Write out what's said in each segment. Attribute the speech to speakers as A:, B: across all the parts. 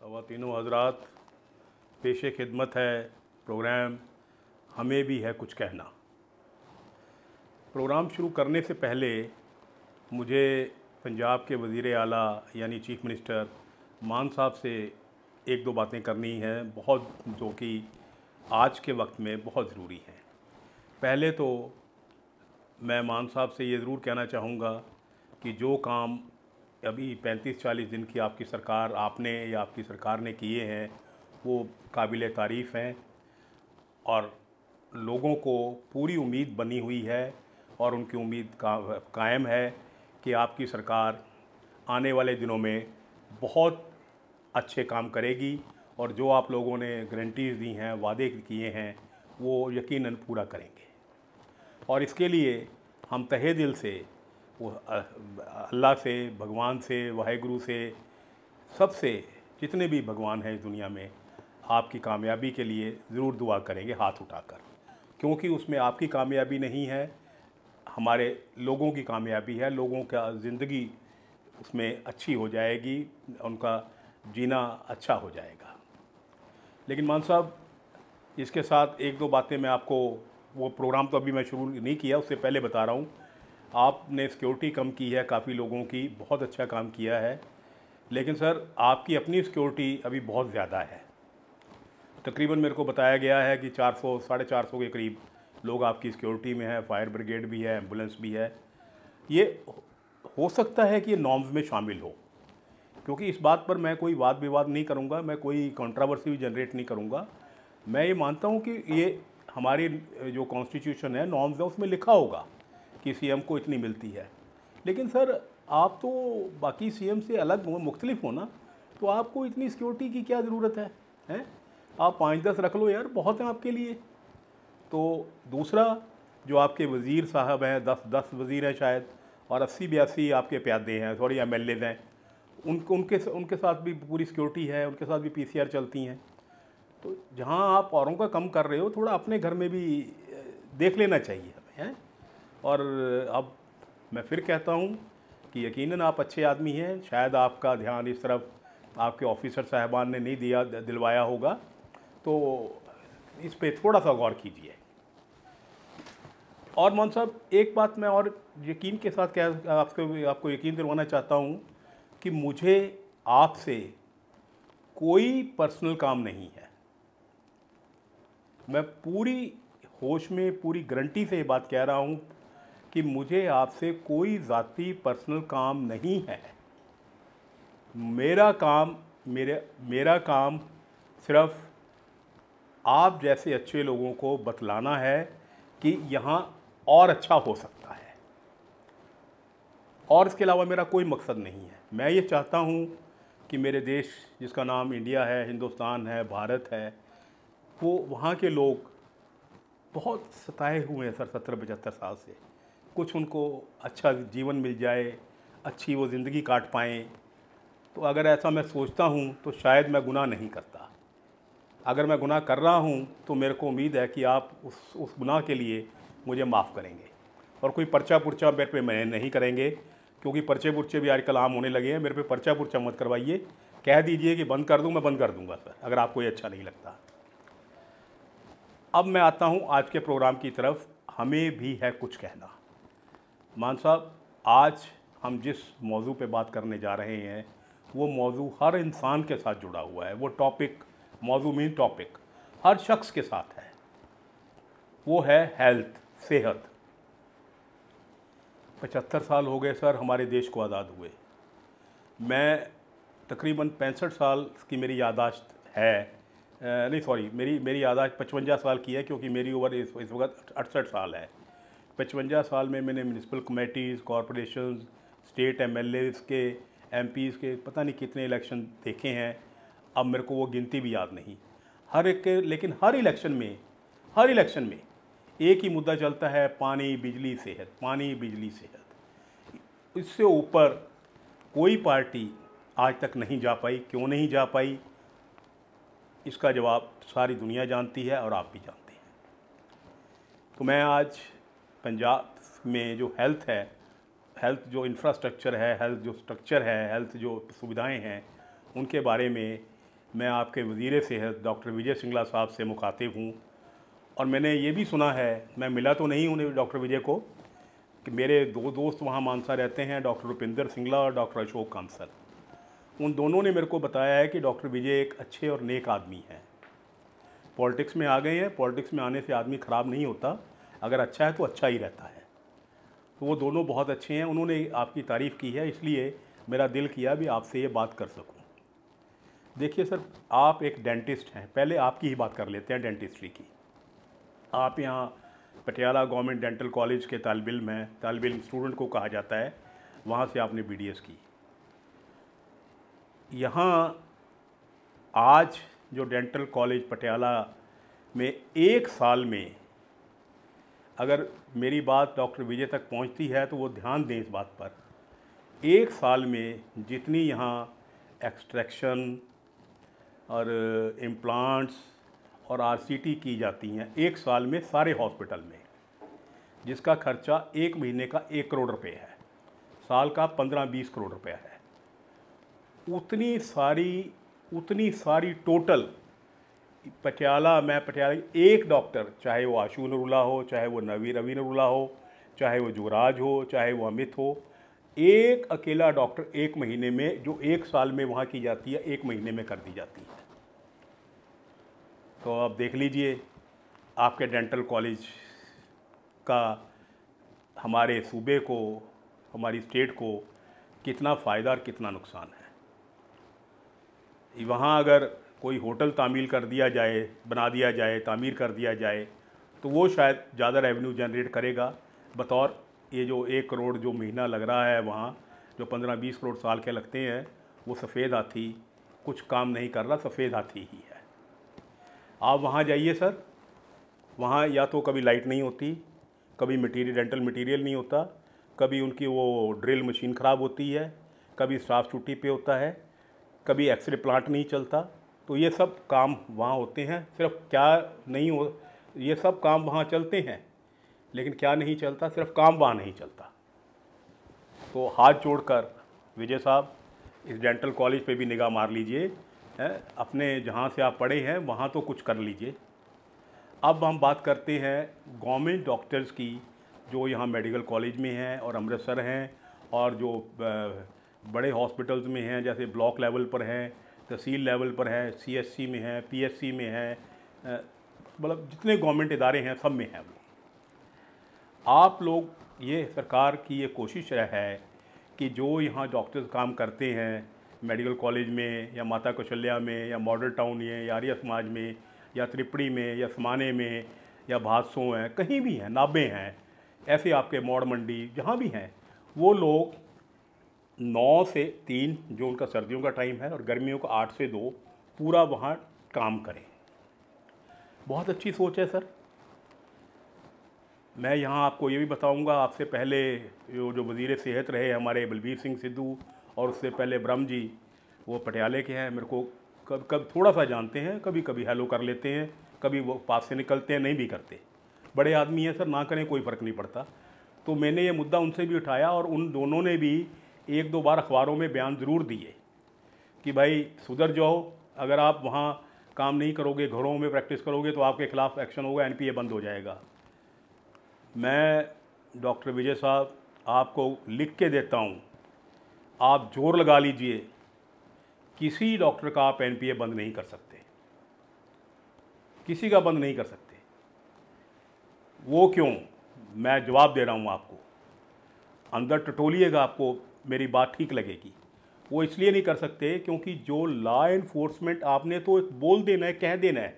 A: ख़वातीनो हज़रात, पेशे खिदमत है प्रोग्राम हमें भी है कुछ कहना। प्रोग्राम शुरू करने से पहले मुझे पंजाब के वज़ीर आला यानी चीफ़ मिनिस्टर मान साहब से एक दो बातें करनी हैं, बहुत, जो कि आज के वक्त में बहुत ज़रूरी हैं। पहले तो मैं मान साहब से ये ज़रूर कहना चाहूँगा कि जो काम अभी 35-40 दिन की आपकी सरकार आपने या आपकी सरकार ने किए हैं वो काबिल तारीफ़ हैं और लोगों को पूरी उम्मीद बनी हुई है और उनकी उम्मीद कायम है कि आपकी सरकार आने वाले दिनों में बहुत अच्छे काम करेगी और जो आप लोगों ने गारंटीज़ दी हैं, वादे किए हैं, वो यकीनन पूरा करेंगे। और इसके लिए हम तहे दिल से वो अल्लाह से, भगवान से, वाहेगुरु से, सबसे, जितने भी भगवान हैं इस दुनिया में, आपकी कामयाबी के लिए ज़रूर दुआ करेंगे हाथ उठाकर, क्योंकि उसमें आपकी कामयाबी नहीं है, हमारे लोगों की कामयाबी है। लोगों का ज़िंदगी उसमें अच्छी हो जाएगी, उनका जीना अच्छा हो जाएगा। लेकिन मान साहब, इसके साथ एक दो बातें मैं आपको, वो प्रोग्राम तो अभी मैं शुरू नहीं किया, उससे पहले बता रहा हूँ। आपने सिक्योरिटी कम की है काफ़ी लोगों की, बहुत अच्छा काम किया है, लेकिन सर आपकी अपनी सिक्योरिटी अभी बहुत ज़्यादा है। तकरीबन मेरे को बताया गया है कि 400 450 के करीब लोग आपकी सिक्योरिटी में है, फायर ब्रिगेड भी है, एम्बुलेंस भी है। ये हो सकता है कि ये नॉर्म्स में शामिल हो, क्योंकि इस बात पर मैं कोई वाद विवाद नहीं करूँगा, मैं कोई कंट्रोवर्सी भी जनरेट नहीं करूँगा। मैं ये मानता हूँ कि ये हमारी जो कॉन्स्टिट्यूशन है, नॉर्म्स है, उसमें लिखा होगा कि सीएम को इतनी मिलती है। लेकिन सर आप तो बाकी सीएम से अलग हो, मुख्तलिफ हो ना, तो आपको इतनी सिक्योरिटी की क्या ज़रूरत है, हैं? आप 5-10 रख लो यार, बहुत हैं आपके लिए। तो दूसरा, जो आपके वज़ीर साहब हैं, 10 वज़ीर हैं शायद, और 80-82 आपके प्यादे हैं, सॉरी एमएलए हैं, उनके साथ भी पूरी सिक्योरिटी है, उनके साथ भी पीसीआर चलती हैं। तो जहाँ आप औरों का कम कर रहे हो, थोड़ा अपने घर में भी देख लेना चाहिए हमें, हैं? और अब मैं फिर कहता हूँ कि यकीनन आप अच्छे आदमी हैं, शायद आपका ध्यान इस तरफ आपके ऑफिसर साहबान ने नहीं दिलवाया होगा, तो इस पे थोड़ा सा गौर कीजिए। और मान साहब, एक बात मैं और यकीन के साथ आपको यकीन दिलवाना चाहता हूँ कि मुझे आपसे कोई पर्सनल काम नहीं है। मैं पूरी होश में, पूरी गारंटी से ये बात कह रहा हूँ कि मुझे आपसे कोई ज़ाती पर्सनल काम नहीं है। मेरा काम सिर्फ आप जैसे अच्छे लोगों को बतलाना है कि यहाँ और अच्छा हो सकता है, और इसके अलावा मेरा कोई मकसद नहीं है। मैं ये चाहता हूँ कि मेरे देश, जिसका नाम इंडिया है, हिंदुस्तान है, भारत है, वो वहाँ के लोग बहुत सताए हुए हैं सर 70-75 साल से। कुछ उनको अच्छा जीवन मिल जाए, अच्छी वो ज़िंदगी काट पाएँ। तो अगर ऐसा मैं सोचता हूँ तो शायद मैं गुनाह नहीं करता। अगर मैं गुनाह कर रहा हूँ तो मेरे को उम्मीद है कि आप उस गुनाह के लिए मुझे माफ़ करेंगे, और कोई पर्चा पुर्चा मेरे पे मैं नहीं करेंगे, क्योंकि पर्चे पुर्चे भी आजकल आम होने लगे हैं। मेरे पे पर्चा पुर्चा मत करवाइए, कह दीजिए कि बंद कर दूँ, मैं बंद कर दूँगा सर, अगर आपको ये अच्छा नहीं लगता। अब मैं आता हूँ आज के प्रोग्राम की तरफ। हमें भी है कुछ कहना। मान साहब, आज हम जिस मौजू पे बात करने जा रहे हैं वो मौजू हर इंसान के साथ जुड़ा हुआ है। वो टॉपिक, मौजू मीन टॉपिक, हर शख्स के साथ है। वो है हेल्थ, सेहत। 75 साल हो गए सर हमारे देश को आज़ाद हुए। मैं तकरीबन 65 साल की मेरी याददाश्त है, नहीं सॉरी, मेरी याददाश्त 55 साल की है, क्योंकि मेरी उम्र इस वक्त 68 साल है। 55 साल में मैंने municipal committees, corporations, state MLAs के, एमपीज़ के पता नहीं कितने इलेक्शन देखे हैं। अब मेरे को वो गिनती भी याद नहीं हर एक के, लेकिन हर इलेक्शन में एक ही मुद्दा चलता है, पानी, बिजली, सेहत, पानी, बिजली, सेहत। इससे ऊपर कोई पार्टी आज तक नहीं जा पाई। क्यों नहीं जा पाई, इसका जवाब सारी दुनिया जानती है और आप भी जानते हैं। तो मैं आज पंजाब में जो हेल्थ है, हेल्थ जो इंफ्रास्ट्रक्चर है, हेल्थ जो स्ट्रक्चर है, हेल्थ जो सुविधाएं हैं, उनके बारे में मैं आपके वज़ीर सेहत डॉक्टर विजय सिंगला साहब से मुखातिब हूँ और मैंने ये भी सुना है, मैं मिला तो नहीं हूँ डॉक्टर विजय को, कि मेरे दो दोस्त वहाँ मानसा रहते हैं, डॉक्टर रुपिंदर सिंगला और डॉक्टर अशोक कांसल। उन दोनों ने मेरे को बताया है कि डॉक्टर विजय एक अच्छे और नेक आदमी हैं। पॉलिटिक्स में आ गए हैं, पॉलिटिक्स में आने से आदमी ख़राब नहीं होता, अगर अच्छा है तो अच्छा ही रहता है। तो वो दोनों बहुत अच्छे हैं, उन्होंने आपकी तारीफ़ की है, इसलिए मेरा दिल किया भी आपसे ये बात कर सकूं। देखिए सर, आप एक डेंटिस्ट हैं, पहले आपकी ही बात कर लेते हैं डेंटिस्ट्री की। आप यहाँ पटियाला गवर्नमेंट डेंटल कॉलेज के तालिब इल्म हैं, तालिब इल्म स्टूडेंट को कहा जाता है, वहाँ से आपने BDS की। यहाँ आज जो डेंटल कॉलेज पटियाला में एक साल में, अगर मेरी बात डॉक्टर विजय तक पहुंचती है तो वो ध्यान दें इस बात पर, एक साल में जितनी यहाँ एक्सट्रैक्शन और इम्प्लांट्स और RCT की जाती हैं एक साल में सारे हॉस्पिटल में, जिसका खर्चा एक महीने का 1 करोड़ रुपए है, साल का 15-20 करोड़ रुपया है। उतनी सारी टोटल पटियाला एक डॉक्टर, चाहे वो आशू नरूला हो, चाहे वो रवि नरूला हो, चाहे वो युवराज हो, चाहे वो अमित हो, एक अकेला डॉक्टर एक महीने में, जो एक साल में वहाँ की जाती है, एक महीने में कर दी जाती है। तो आप देख लीजिए आपके डेंटल कॉलेज का हमारे सूबे को, हमारी स्टेट को कितना फ़ायदा और कितना नुकसान है। वहाँ अगर कोई होटल तामील कर दिया जाए, बना दिया जाए, तामीर कर दिया जाए, तो वो शायद ज़्यादा रेवेन्यू जनरेट करेगा, बतौर ये जो 1 करोड़ जो महीना लग रहा है वहाँ, जो 15-20 करोड़ साल के लगते हैं, वो सफ़ेद हाथी कुछ काम नहीं कर रहा, सफ़ेद हाथी ही है। आप वहाँ जाइए सर, वहाँ या तो कभी लाइट नहीं होती, कभी डेंटल मटेरियल नहीं होता, कभी उनकी वो ड्रिल मशीन ख़राब होती है, कभी स्टाफ छुट्टी पे होता है, कभी एक्सरे प्लांट नहीं चलता। तो ये सब काम वहाँ होते हैं। सिर्फ क्या नहीं हो, ये सब काम वहाँ चलते हैं, लेकिन क्या नहीं चलता, सिर्फ काम वहाँ नहीं चलता। तो हाथ जोड़कर विजय साहब, इस डेंटल कॉलेज पे भी निगाह मार लीजिए, अपने जहाँ से आप पढ़े हैं वहाँ तो कुछ कर लीजिए। अब हम बात करते हैं गवर्नमेंट डॉक्टर्स की, जो यहाँ मेडिकल कॉलेज में हैं और अमृतसर हैं, और जो बड़े हॉस्पिटल्स में हैं, जैसे ब्लॉक लेवल पर हैं, तहसील लेवल पर है, CSC में है, PSC में है, मतलब जितने गवर्नमेंट इदारे हैं सब में हैं वो। आप लोग, ये सरकार की ये कोशिश है कि जो यहाँ डॉक्टर्स काम करते हैं मेडिकल कॉलेज में, या माता कौशल्या में, या मॉडल टाउन में, या आर्य समाज में, या त्रिपड़ी में, या समाने में, या भादसों हैं, कहीं भी हैं, नाबे हैं, ऐसे आपके मौड़ मंडी जहाँ भी हैं, वो लोग 9 से 3 जो उनका सर्दियों का टाइम है, और गर्मियों का 8 से 2 पूरा वहाँ काम करें। बहुत अच्छी सोच है सर। मैं यहाँ आपको ये भी बताऊँगा, आपसे पहले जो वज़ीर सेहत रहे हमारे बलबीर सिंह सिद्धू, और उससे पहले ब्रह्म जी, वो पटियाले के हैं, मेरे को कब थोड़ा सा जानते हैं, कभी कभी हेलो कर लेते हैं, कभी वो पास से निकलते हैं, नहीं भी करते। बड़े आदमी हैं सर, ना करें कोई फ़र्क नहीं पड़ता। तो मैंने ये मुद्दा उनसे भी उठाया, और उन दोनों ने भी 1-2 बार अखबारों में बयान ज़रूर दिए कि भाई सुधर जाओ, अगर आप वहाँ काम नहीं करोगे, घरों में प्रैक्टिस करोगे, तो आपके खिलाफ़ एक्शन होगा, NPA बंद हो जाएगा। मैं डॉक्टर विजय साहब आपको लिख के देता हूँ, आप जोर लगा लीजिए, किसी डॉक्टर का आप NPA बंद नहीं कर सकते, किसी का बंद नहीं कर सकते। वो क्यों, मैं जवाब दे रहा हूँ आपको, अंदर टटोलिएगा, आपको मेरी बात ठीक लगेगी। वो इसलिए नहीं कर सकते क्योंकि जो लॉ इन्फोर्समेंट, आपने तो बोल देना है, कह देना है,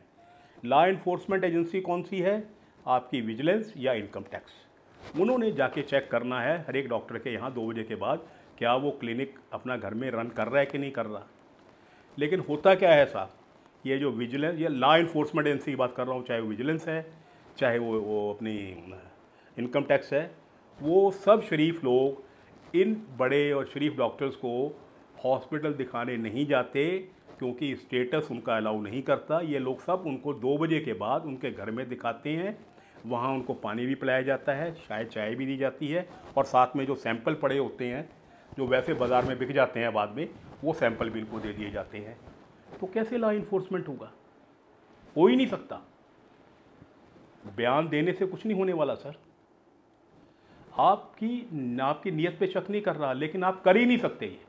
A: लॉ इन्फोर्समेंट एजेंसी कौन सी है, आपकी विजिलेंस या इनकम टैक्स। उन्होंने जाके चेक करना है हर एक डॉक्टर के यहाँ 2 बजे के बाद, क्या वो क्लिनिक अपना घर में रन कर रहा है कि नहीं कर रहा। लेकिन होता क्या है साहब, ये जो विजिलेंस, ये लॉ इन्फोर्समेंट एजेंसी की बात कर रहा हूँ, चाहे वो विजिलेंस है, चाहे वो अपनी इनकम टैक्स है, वो सब शरीफ लोग इन बड़े और शरीफ डॉक्टर्स को हॉस्पिटल दिखाने नहीं जाते, क्योंकि स्टेटस उनका अलाउ नहीं करता। ये लोग सब उनको 2 बजे के बाद उनके घर में दिखाते हैं, वहाँ उनको पानी भी पिलाया जाता है, शायद चाय भी दी जाती है, और साथ में जो सैंपल पड़े होते हैं, जो वैसे बाज़ार में बिक जाते हैं बाद में, वो सैंपल भी इनको दे दिए जाते हैं। तो कैसे लॉ इन्फोर्समेंट होगा? हो ही नहीं सकता। बयान देने से कुछ नहीं होने वाला सर। आपकी नीयत पे शक नहीं कर रहा, लेकिन आप कर ही नहीं सकते ये।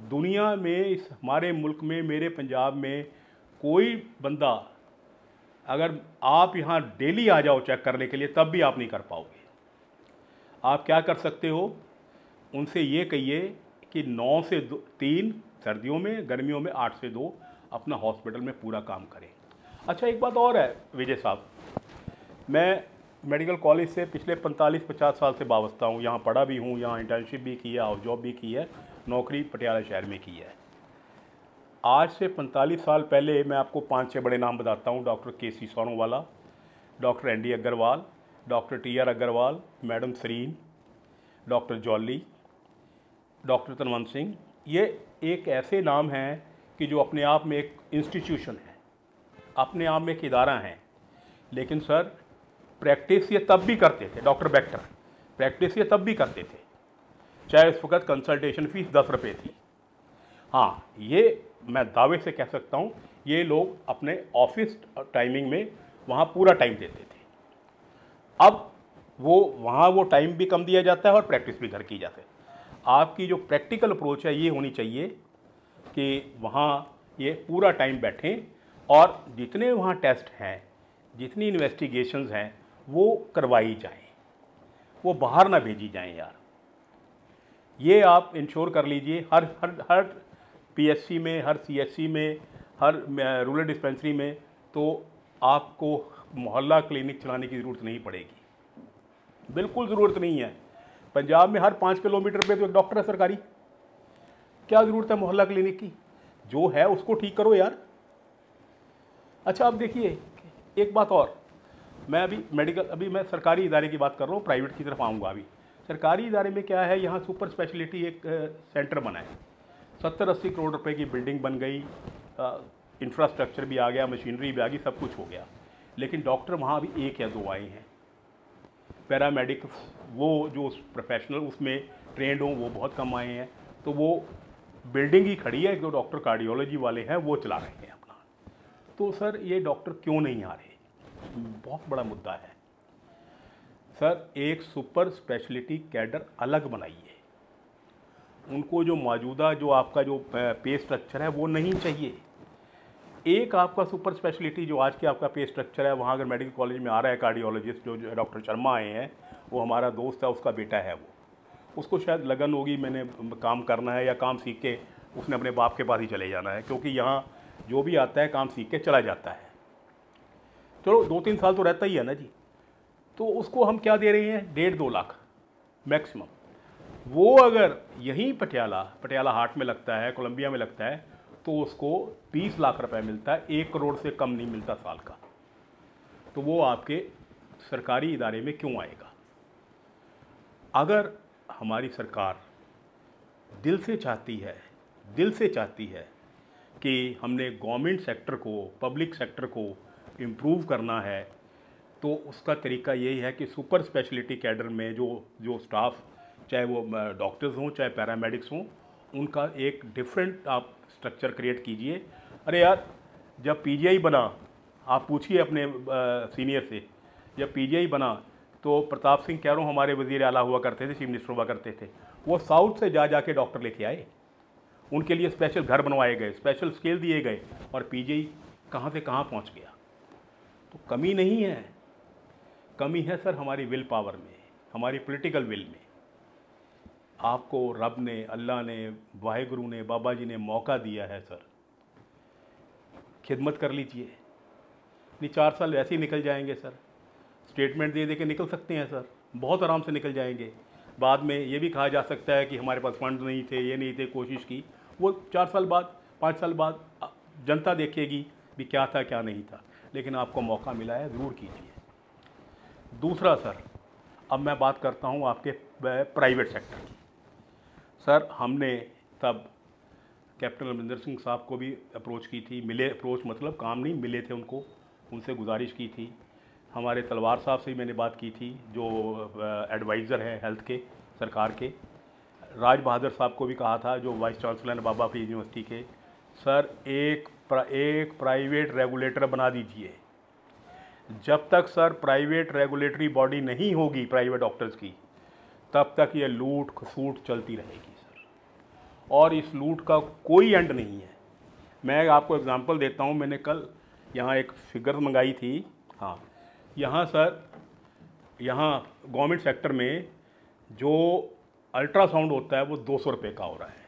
A: दुनिया में, इस हमारे मुल्क में, मेरे पंजाब में कोई बंदा, अगर आप यहाँ डेली आ जाओ चेक करने के लिए, तब भी आप नहीं कर पाओगे। आप क्या कर सकते हो, उनसे ये कहिए कि 9 से 3 सर्दियों में, गर्मियों में 8 से 2 अपना हॉस्पिटल में पूरा काम करें। अच्छा, एक बात और है विजय साहब, मैं मेडिकल कॉलेज से पिछले 45-50 साल से वाबस्ता हूँ। यहाँ पढ़ा भी हूँ, यहाँ इंटर्नशिप भी की है और जॉब भी की है, नौकरी पटियाला शहर में की है। आज से 45 साल पहले मैं आपको 5-6 बड़े नाम बताता हूँ। Doctor K C. Sonawala, doctor N D. Agarwal, doctor T R. Agarwal, madam Sareen, doctor Jolly, doctor Tanwant Singh. ये एक ऐसे नाम हैं कि जो अपने आप में एक इंस्टीट्यूशन है, अपने आप में एक इदारा है। लेकिन सर, प्रैक्टिस ये तब भी करते थे, डॉक्टर बेक्टर प्रैक्टिस ये तब भी करते थे, चाहे उस वक्त कंसल्टेशन फीस 10 रुपये थी। हाँ, ये मैं दावे से कह सकता हूँ, ये लोग अपने ऑफिस टाइमिंग में वहाँ पूरा टाइम देते थे। अब वहाँ वो टाइम भी कम दिया जाता है और प्रैक्टिस भी घर की जाती है। आपकी जो प्रैक्टिकल अप्रोच है ये होनी चाहिए कि वहाँ ये पूरा टाइम बैठें और जितने वहाँ टेस्ट हैं, जितनी इन्वेस्टिगेशंस हैं, वो करवाई जाएं, वो बाहर ना भेजी जाएं यार। ये आप इंश्योर कर लीजिए, हर पीएचसी में, हर सीएचसी में, हर रूरल डिस्पेंसरी में, तो आपको मोहल्ला क्लिनिक चलाने की ज़रूरत नहीं पड़ेगी, बिल्कुल ज़रूरत नहीं है। पंजाब में हर 5 किलोमीटर पे तो एक डॉक्टर है सरकारी, क्या ज़रूरत है मोहल्ला क्लिनिक की? जो है उसको ठीक करो यार। अच्छा, अब देखिए एक बात और, मैं अभी मैं सरकारी इदारे की बात कर रहा हूँ, प्राइवेट की तरफ आऊँगा। अभी सरकारी इदारे में क्या है, यहाँ सुपर स्पेशलिटी एक सेंटर बना है, 70-80 करोड़ रुपए की बिल्डिंग बन गई, इंफ्रास्ट्रक्चर भी आ गया, मशीनरी भी आ गई, सब कुछ हो गया। लेकिन डॉक्टर वहाँ अभी 1 या 2 आए हैं। पैरामेडिक्स, वो जो प्रोफेशनल उसमें ट्रेंड हों, वो बहुत कम आए हैं। तो वो बिल्डिंग ही खड़ी है, जो डॉक्टर कार्डियोलॉजी वाले हैं वो चला रहे हैं अपना। तो सर, ये डॉक्टर क्यों नहीं आ रहे, बहुत बड़ा मुद्दा है सर। एक सुपर स्पेशलिटी कैडर अलग बनाइए। उनको जो मौजूदा जो आपका जो पे स्ट्रक्चर है वो नहीं चाहिए। एक आपका सुपर स्पेशलिटी जो आज के आपका पे स्ट्रक्चर है, वहाँ अगर मेडिकल कॉलेज में आ रहा है कार्डियोलॉजिस्ट जो डॉक्टर शर्मा आए हैं, वो हमारा दोस्त है, उसका बेटा है, वो उसको शायद लगन होगी, मैंने काम करना है या काम सीख के उसने अपने बाप के पास ही चले जाना है, क्योंकि यहाँ जो भी आता है काम सीख के चला जाता है। चलो 2-3 साल तो रहता ही है ना जी। तो उसको हम क्या दे रहे हैं, 1.5-2 लाख मैक्सिमम। वो अगर यहीं पटियाला हाट में लगता है, कोलंबिया में लगता है, तो उसको 20 लाख रुपए मिलता है, 1 करोड़ से कम नहीं मिलता साल का। तो वो आपके सरकारी इदारे में क्यों आएगा? अगर हमारी सरकार दिल से चाहती है कि हमने गवर्नमेंट सेक्टर को, पब्लिक सेक्टर को इम्प्रूव करना है, तो उसका तरीका यही है कि सुपर स्पेशलिटी कैडर में जो स्टाफ, चाहे वो डॉक्टर्स हों चाहे पैरामेडिक्स हों, उनका एक डिफरेंट आप स्ट्रक्चर क्रिएट कीजिए। अरे यार, जब पीजीआई बना, आप पूछिए अपने सीनियर से, जब पीजीआई बना तो प्रताप सिंह कैरों हमारे वज़ीर आला हुआ करते थे, चीफ मिनिस्टर हुआ करते थे, वो साउथ से जा के डॉक्टर लेके आए, उनके लिए स्पेशल घर बनवाए गए, स्पेशल स्केल दिए गए, और पीजीआई कहाँ से कहाँ पहुँच गया। तो कमी नहीं है, कमी है सर हमारी विल पावर में, हमारी पॉलिटिकल विल में। आपको रब ने, अल्लाह ने, वाहिगुरु ने, बाबा जी ने मौका दिया है सर, खिदमत कर लीजिए। नहीं 4 साल ऐसे ही निकल जाएंगे सर, स्टेटमेंट दे के निकल सकते हैं सर, बहुत आराम से निकल जाएंगे। बाद में ये भी कहा जा सकता है कि हमारे पास फंड नहीं थे, ये नहीं थे, कोशिश की। वो 4 साल बाद, 5 साल बाद जनता देखेगी भी क्या था क्या नहीं था, लेकिन आपको मौका मिला है, ज़रूर कीजिए। दूसरा सर, अब मैं बात करता हूँ आपके प्राइवेट सेक्टर की। सर, हमने तब कैप्टन अमरिंदर सिंह साहब को भी अप्रोच की थी, मिले, अप्रोच मतलब काम नहीं, मिले थे उनको, उनसे गुजारिश की थी। हमारे तलवार साहब से भी मैंने बात की थी, जो एडवाइज़र हैं हेल्थ के सरकार के। राज बहादुर साहब को भी कहा था, जो वाइस चांसलर हैं बाबा फरीद यूनिवर्सिटी के। सर एक प्राइवेट रेगुलेटर बना दीजिए। जब तक सर प्राइवेट रेगुलेटरी बॉडी नहीं होगी प्राइवेट डॉक्टर्स की, तब तक ये लूट खसूट चलती रहेगी सर, और इस लूट का कोई एंड नहीं है। मैं आपको एग्जांपल देता हूँ। मैंने कल यहाँ एक फिगर मंगाई थी। हाँ, यहाँ सर, यहाँ गवर्नमेंट सेक्टर में जो अल्ट्रासाउंड होता है वो 200 रुपये का हो रहा है,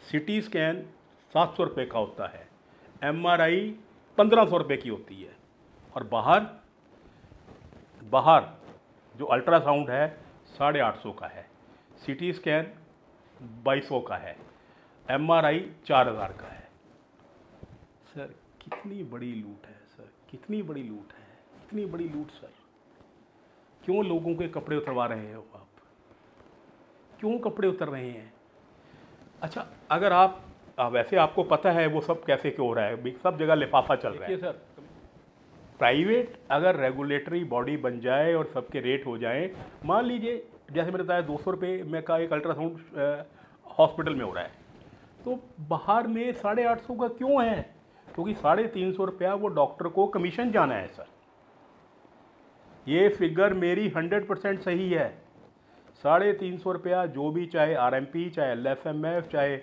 A: सिटी स्कैन 700 रुपये का होता है, MRI 1500 रुपये की होती है, और बाहर जो अल्ट्रासाउंड है 850 का है, सिटी स्कैन 2200 का है, MRI 4000 का है। सर कितनी बड़ी लूट है सर, कितनी बड़ी लूट है, इतनी बड़ी लूट सर। क्यों लोगों के कपड़े उतरवा रहे हो आप? क्यों कपड़े उतर रहे हैं? अच्छा, अगर आप वैसे आपको पता है वो सब कैसे क्यों हो रहा है, सब जगह लिफाफा चल रहा है सर। प्राइवेट अगर रेगुलेटरी बॉडी बन जाए और सबके रेट हो जाए, मान लीजिए जैसे मैंने बताया 200 रुपये में का एक अल्ट्रासाउंड हॉस्पिटल में हो रहा है, तो बाहर में 850 का क्यों है? क्योंकि 350 रुपया वो डॉक्टर को कमीशन जाना है सर। ये फिगर मेरी 100% सही है। 350 रुपया जो भी, चाहे RMP, चाहे LFMF, चाहे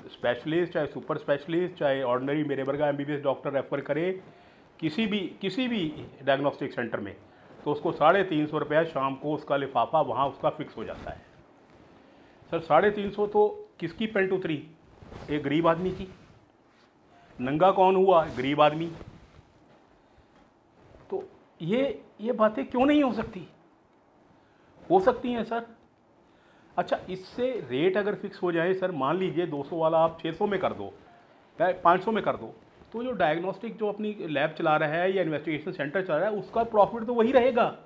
A: स्पेशलिस्ट, चाहे सुपर स्पेशलिस्ट, चाहे ऑर्डिनरी मेरे वर्गा MBBS डॉक्टर रेफ़र करे किसी भी डायग्नोस्टिक सेंटर में, तो उसको 350 रुपया शाम को उसका लिफाफा वहाँ उसका फिक्स हो जाता है सर। 350 तो किसकी पेंट उतरी? एक गरीब आदमी की। नंगा कौन हुआ? गरीब आदमी। तो ये बातें क्यों नहीं हो सकती? हो सकती हैं सर। अच्छा, इससे रेट अगर फिक्स हो जाए सर, मान लीजिए 200 वाला आप 600 में कर दो, 500 में कर दो, तो जो डायग्नोस्टिक जो अपनी लैब चला रहा है या इन्वेस्टिगेशन सेंटर चला रहा है, उसका प्रॉफिट तो वही रहेगा,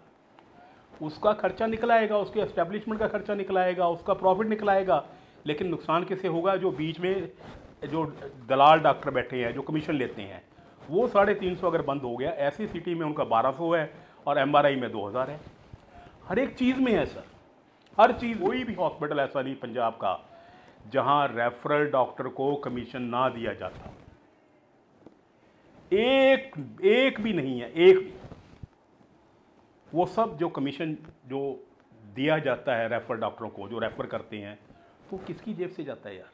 A: उसका खर्चा निकल आएगा, उसके एस्टेब्लिशमेंट का खर्चा निकल आएगा, उसका प्रॉफिट निकल आएगा। लेकिन नुकसान किससे होगा? जो बीच में जो दलाल डॉक्टर बैठे हैं जो कमीशन लेते हैं, वो 350 अगर बंद हो गया, ऐसी सिटी में उनका 1200 है और MRI में 2000 है। हर एक चीज़ में है सर, हर चीज़। कोई भी हॉस्पिटल ऐसा नहीं पंजाब का जहां रेफरल डॉक्टर को कमीशन ना दिया जाता। एक भी नहीं है, एक भी। वो सब जो कमीशन जो दिया जाता है रेफरल डॉक्टरों को, जो रेफर करते हैं, तो किसकी जेब से जाता है यार?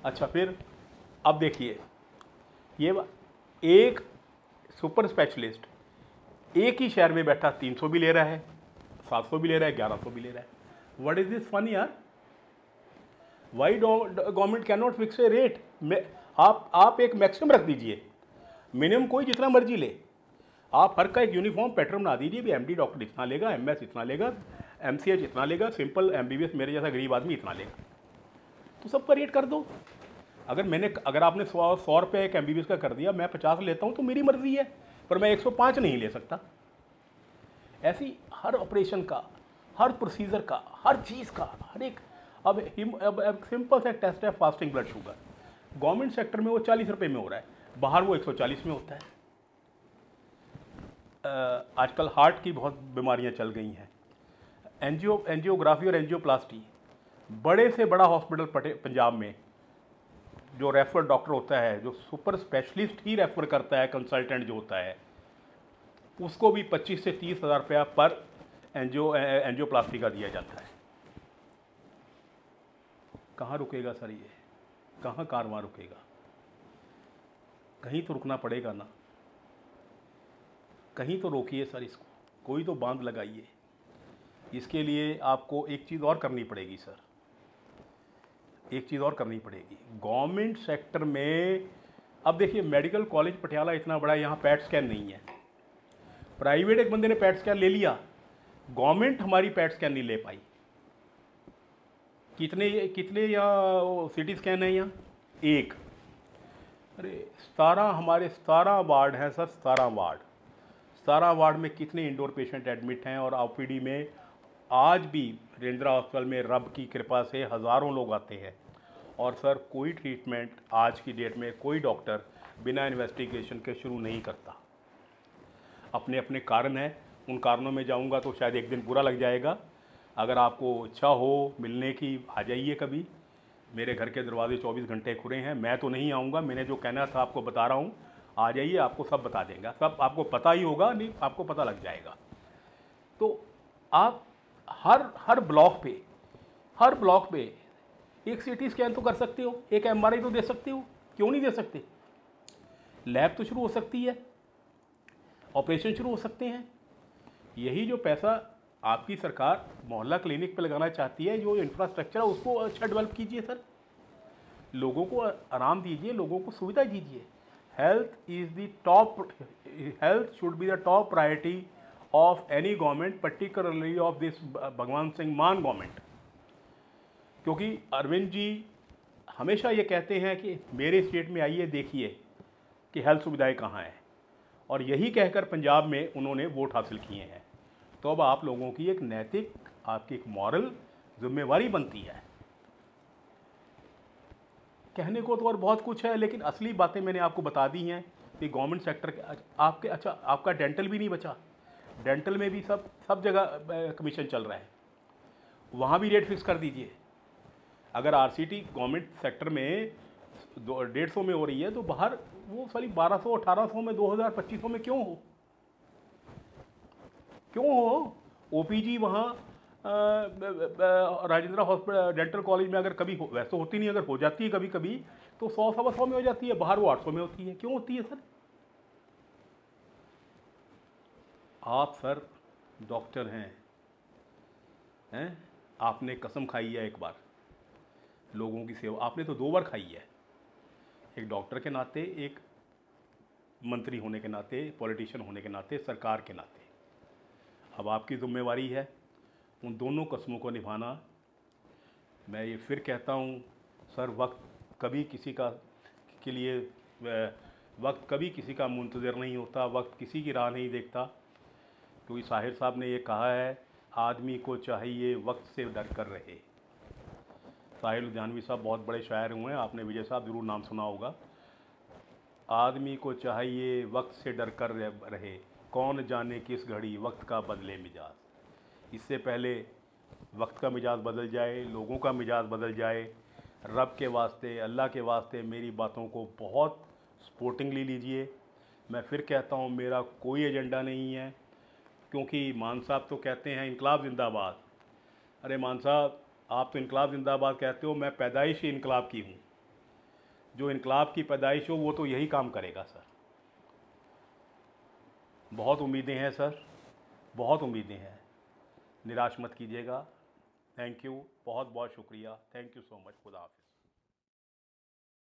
A: अच्छा, फिर अब देखिए, ये एक सुपर स्पेशलिस्ट एक ही शहर में बैठा 300 भी ले रहा है, 700 भी ले रहा है, 1100 भी ले रहा है। व्हाट इज दिस फन यार? Why government can not fix a rate? आप एक मैक्सिमम रख दीजिए, मिनिमम कोई जितना मर्जी ले, आप हर का एक यूनिफॉर्म पैटर्न बना दीजिए भी MD डॉक्टर इतना लेगा, MS इतना लेगा, MCH इतना लेगा, सिंपल MBBS मेरे जैसा गरीब आदमी इतना लेगा, तो सबका रेट कर दो। अगर आपने 100 रुपये एक MBBS का कर दिया, मैं 50 लेता हूँ तो मेरी मर्जी है, पर मैं 105 नहीं ले सकता। ऐसी हर ऑपरेशन का, हर प्रोसीजर का, हर चीज़ का, हर एक। अब सिंपल सा टेस्ट है fasting blood sugar, government sector में वो 40 रुपये में हो रहा है, बाहर वो 140 में होता है। आजकल हार्ट की बहुत बीमारियां चल गई हैं, एंजियोग्राफी और एंजियोप्लास्टी, बड़े से बड़ा हॉस्पिटल पंजाब में जो रेफर डॉक्टर होता है, जो सुपर स्पेशलिस्ट ही रेफर करता है, कंसल्टेंट जो होता है, उसको भी 25 से 30 हज़ार रुपया पर एंजियोप्लास्टी का दिया जाता है। कहाँ रुकेगा सर ये? कहाँ कारवां रुकेगा? कहीं तो रुकना पड़ेगा ना, कहीं तो रोकिए सर इसको, कोई तो बांध लगाइए। इसके लिए आपको एक चीज़ और करनी पड़ेगी सर, एक चीज़ और करनी पड़ेगी गवर्नमेंट सेक्टर में। अब देखिए, मेडिकल कॉलेज पटियाला इतना बड़ा है, यहाँ पैट स्कैन नहीं है। प्राइवेट एक बंदे ने पैट स्कैन ले लिया, गवर्नमेंट हमारी पैट स्कैन नहीं ले पाई। कितने यहाँ सिटी स्कैन है यहाँ? एक। अरे 17 वार्ड हैं सर, 17 वार्ड में कितने इंडोर पेशेंट एडमिट हैं, और OPD में आज भी रेंद्रा हॉस्पिटल में रब की कृपा से हज़ारों लोग आते हैं, और सर कोई ट्रीटमेंट आज की डेट में कोई डॉक्टर बिना इन्वेस्टिगेशन के शुरू नहीं करता। अपने अपने कारण हैं, उन कारणों में जाऊंगा तो शायद एक दिन बुरा लग जाएगा। अगर आपको इच्छा हो मिलने की, आ जाइए कभी, मेरे घर के दरवाजे 24 घंटे खुले हैं। मैं तो नहीं आऊँगा, मैंने जो कहना था आपको बता रहा हूँ। आ जाइए, आपको सब बता देंगे, सब आपको पता ही होगा, नहीं आपको पता लग जाएगा। तो आप हर ब्लॉक पे एक सीटी स्कैन तो कर सकते हो, एक एमआरआई तो दे सकते हो, क्यों नहीं दे सकते? लैब तो शुरू हो सकती है, ऑपरेशन शुरू हो सकते हैं। यही जो पैसा आपकी सरकार मोहल्ला क्लिनिक पे लगाना चाहती है, जो इंफ्रास्ट्रक्चर है उसको अच्छा डेवलप कीजिए सर, लोगों को आराम दीजिए, लोगों को सुविधा दीजिए। Health should be the top priority of any government, particularly of this Bhagwant Singh Mann government. क्योंकि अरविंद जी हमेशा ये कहते हैं कि मेरे स्टेट में आइए, देखिए कि हेल्थ सुविधाएं कहाँ हैं, और यही कहकर पंजाब में उन्होंने वोट हासिल किए हैं। तो अब आप लोगों की एक नैतिक, आपकी एक मॉरल जिम्मेवारी बनती है। कहने को तो और बहुत कुछ है, लेकिन असली बातें मैंने आपको बता दी हैं कि गवर्नमेंट सेक्टर के आपके, अच्छा आपका डेंटल भी नहीं बचा। डेंटल में भी सब जगह कमीशन चल रहा है, वहाँ भी रेट फिक्स कर दीजिए। अगर आरसीटी गवर्नमेंट सेक्टर में 150 में हो रही है, तो बाहर वो साली 1200, 1800 में, 2000, 2500 में क्यों हो? ओपीजी वहाँ राजेंद्र हॉस्पिटल डेंटल कॉलेज में अगर कभी वैसे होती नहीं, अगर हो जाती है कभी कभी तो 100, 125 में हो जाती है, बाहर वो 800 में होती है। क्यों होती है सर? आप सर डॉक्टर हैं, आपने कसम खाई है एक बार लोगों की सेवा, आपने तो 2 बार खाई है, एक डॉक्टर के नाते, एक मंत्री होने के नाते, पॉलिटिशियन होने के नाते, सरकार के नाते। अब आपकी जिम्मेवारी है उन दोनों कस्मों को निभाना। मैं ये फिर कहता हूँ सर, वक्त कभी किसी का मुंतज़िर नहीं होता, वक्त किसी की राह नहीं देखता। क्योंकि साहिर साहब ने ये कहा है, आदमी को चाहिए वक्त से डर कर रहे। साहिर लुधियानवी साहब बहुत बड़े शायर हुए हैं, आपने विजय साहब ज़रूर नाम सुना होगा। आदमी को चाहिए वक्त से डर कर रहे, कौन जाने किस घड़ी वक्त का बदले मिजाज। इससे पहले वक्त का मिजाज बदल जाए, लोगों का मिजाज बदल जाए, रब के वास्ते, अल्लाह के वास्ते मेरी बातों को बहुत स्पोर्टिंगली लीजिए। मैं फिर कहता हूँ, मेरा कोई एजेंडा नहीं है, क्योंकि मान साहब तो कहते हैं इनकलाब जिंदाबाद। अरे मान साहब, आप तो इनकलाब जिंदाबाद कहते हो, मैं पैदाइश ही इनकलाब की हूँ। जो इनकलाब की पैदाइश हो वो तो यही काम करेगा सर। बहुत उम्मीदें हैं सर, बहुत उम्मीदें हैं, निराश मत कीजिएगा। थैंक यू, बहुत बहुत शुक्रिया, थैंक यू सो मच, खुदा हाफिज़।